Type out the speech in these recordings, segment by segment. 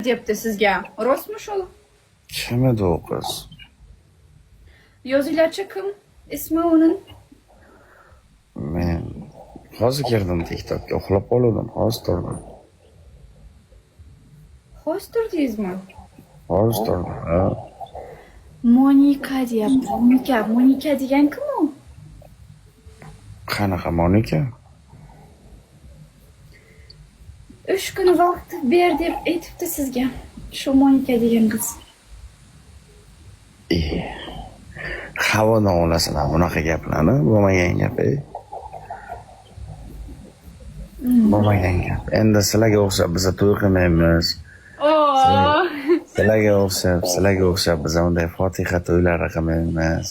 Deyapti sizga. Rostmi shu? Kim edi u qiz? Yozinglarchi kim? Ismi uning? Men hozir kirdim TikTokka, uxlab qoldim, hozir turdim. Hozir turdingizmi? Hozir turdim. Ha. Monika deyapti. Monika degan kim u? Qanaqa Monika? 3 kun vaqt ber deb aytibdi sizga. Shu Monika degan qiz. Havodan olasizlar bunaqa gaplarni, bo'lmagan gap. Bo'lmagan gap. Endi sizlarga o'xshab biz to'y qilmaymiz. Sizlarga o'xshab biz unday Fotiha to'ylari qilmaymiz.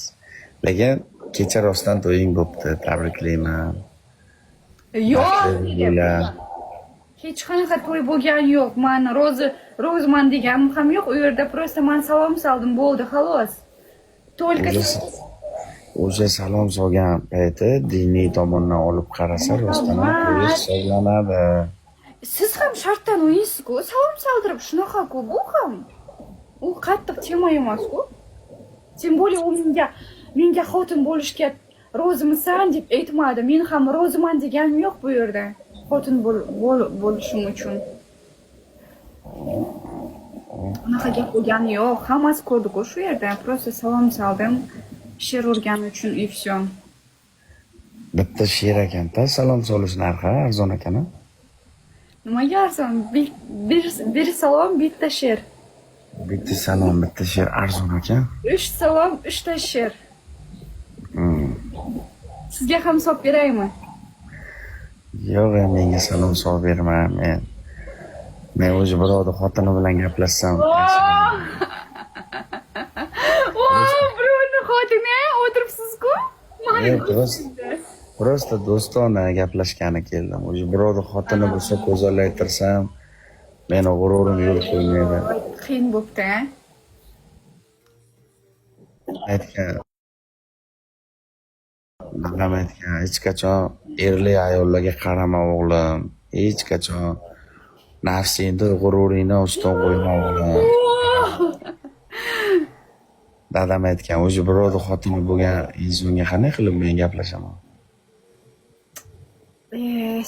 Lekin kecha rostdan to'ying bo'pti, tabriklayman. Yo'q. Hech qanaqa to'y bo'lgani yo'q. Men ro'zman deganim ham yo'q. U yerda просто men salom soldim, bo'ldi, xolos. Только O'sha salom solgan payti diniy tomondan olib qarasa rostdan ham to'y hisoblanadi. Siz ham shartdan o'yinsiz-ku. Salom soldirib shunaqa-ku, bu ham. U qattiq tema emas-ku. Tем более u menga xotin bo'lishga rozimisan deb aytmadi. Men ham roziman deganim yo'q bu yerda. Xotin bo'lishim uchun. Unaqa gap bo'lgani yo'q. Hammasi ko'rdi-ku shu yerda. Просто salom soldim. She'r urgani uchun и всё. Bitta she'r ekan-da, salom solish narxi arzon ekan-a? Nimaga arzon? Bir salom, bitta she'r. Bitta salom, bitta she'r arzon ekan. 3 salom, 3 ta she'r. Sizga ham solib beraymi? Yo'q, menga salom solib berma. Men o'zi birovni xotini bilan gaplashsam. Birovni xotini o'tiribsiz-ku? Просто do'stona gaplashgani keldim. O'zi birovni xotini bo'lsa ko'zallaytirsam, meni g'ururim yo'l qo'ymaydi. Qiyin bo'pti, a? Aytgan, hech qachon erli ayollarga qarama o'g'lim. Hech qachon nafsingni, g'ururingni ustun qo'yma o'g'lim. Dadam aytgan, o'zi birovni xotini bo'lgan insonga qanday qilib men gaplashaman?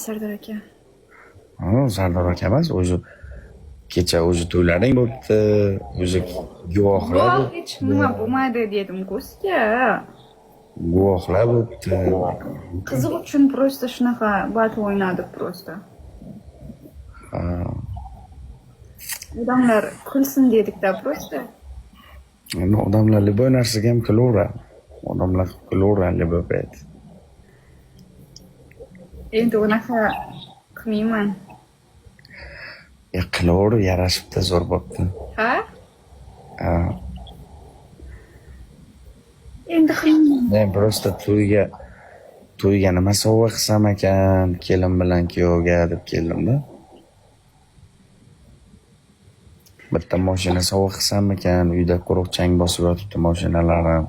Sardor aka. Sardor aka emas, o'zi kecha o'zi to'ylaring bo'pti, o'zi guvohlar bo'pti. Hech nima bo'lmadi dedim-ku sizga. Guvohlar bo'pti. Qiziq uchun просто shunaqa batl o'ynadik просто. Odamlar kulsin dedik-da просто. Endi odamlar liboy narsaga ham kulaveradi. Odamlar kulaveradi liboy payt. Endi unaqa qilmayman. Qilaver, yarashibdi, zo'r bo'pti. Ha? Endi qilmayman. Men просто to'yga nima sovg'a qilsam ekan, kelin bilan kuyovga deb keldim-da. Bitta mashina sovg'a qilsam ekan, uyda quruq chang bosib yotibdi mashinalarim.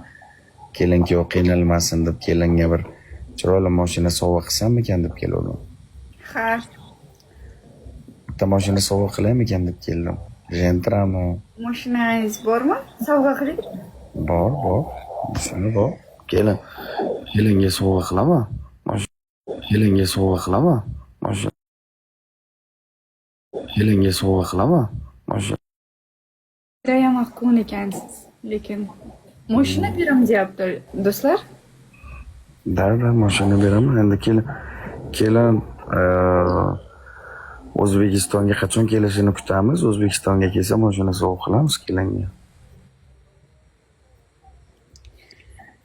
Kelin kuyov qiynalmasin deb kelinga bir chiroyli mashina sovg'a qilsam ekan deb keldim. Ha. Bitta mashina sovg'a qilaymi ekan deb keldim. Gentrami? Mashinangiz bormi? Sovg'a qiling. Bor. Mashina bor. Kelinga sovg'a qilaman. Kelinga sovg'a qilaman. Kelinga sovg'a qilaman. Judayam mahkun ekansiz, lekin mashina beraman deyapti do'stlar. Darda mashina beraman. Endi kelin O'zbekistonga qachon kelishini kutamiz. O'zbekistonga kelsa mashina sovg'a qilamiz kelinga.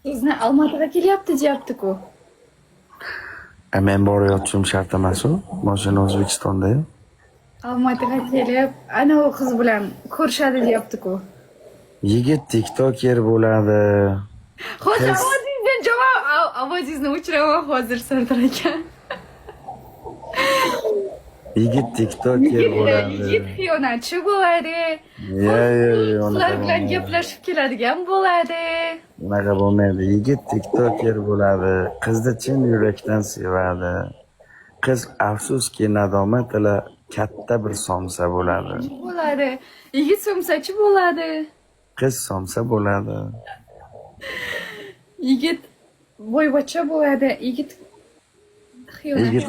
Sizni Olmaotaga kelyapti deyapti-ku. Men borayotishim shart emas-ku. Mashina O'zbekistonda. Olmaotaga kelib, ana u qiz bilan ko'rishadi deyapti-ku. Yigit TikToker bo'ladi. Hozir ovozingizdan javob, ovozingizni o'chiraman hozir Sardor aka. Yigit TikToker bo'ladi. Yigit xiyonatchi bo'ladi. Ular bilan gaplashib keladigan bo'ladi. Unaqa bo'lmaydi. Yigit TikToker bo'ladi. Qizni chin yurakdan sevadi. Qiz afsuski nadomat ila katta bir somsa bo'ladi. Bo'ladi. Yigit somsachi bo'ladi. Qiz somsa bo'ladi. Yigit boyvachcha bo'ladi. Yigit Yigit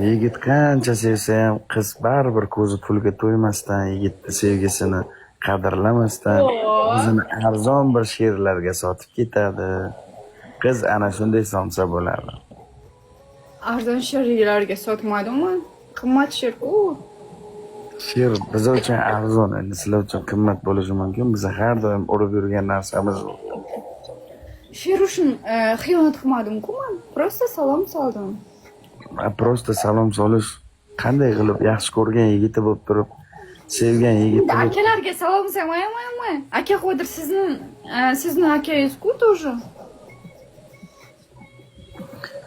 yigit qancha sevsa ham qiz baribir ko'zi pulga to'ymasdan, yigitni sevgisini qadrlamasdan o'zini arzon bir she'rlarga sotib ketadi. Qiz ana shunday somsa bo'ladi. arzon she'rlarga sotmadimi? Qimmat she'r-ku. She'r biz uchun arzon, endi sizlar uchun qimmat bo'lishi mumkin. Biz har doim urib yurgan narsamiz bu. She'r uchun xiyonat qilmadim-ku men. Prosta salom soldim. Prosta salom solish qanday qilib yaxshi ko'rgan yigiti bo'lib turib, sevgan yigiti bo'lib Akalarga salom solmaymanmi? Aka Qodir sizni akangiz-ku тоже.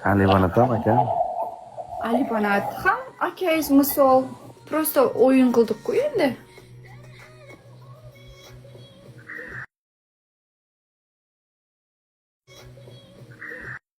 Ali Bonatam aka. Ali Banat ham akangiz misol. Prosta o'yin qildik-ku endi.